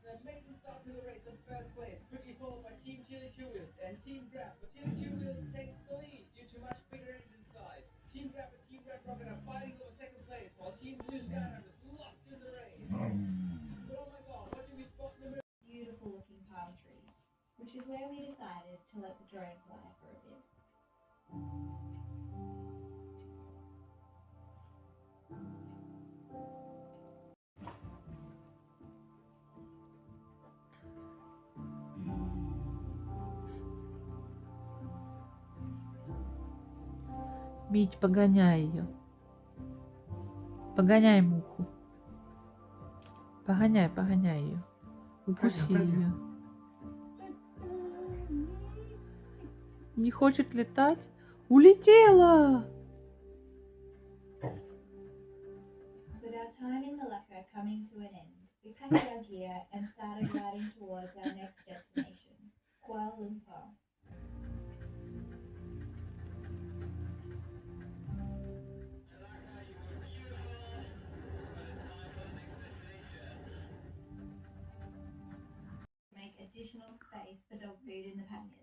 An amazing start to the race in first place, quickly followed by Team Chili Two Wheels and Team Grab. But Chili Two Wheels takes the lead due to much bigger engine size. Team Grab and Team Red Rocket are fighting over second place, while Team Blue Skyrim is lost in the race. But oh my god, what do we spot in the middle? Beautiful looking palm trees, which is where we decided to let the drone fly for a bit. Вить, погоняй ее. Погоняй муху. Погоняй ее. Упусти ее. Не хочет летать? Улетела! With our time in Malacca coming to an end, we packed our gear and started riding towards our next destination, Kuala Lumpur. Make additional space for dog food in the panniers.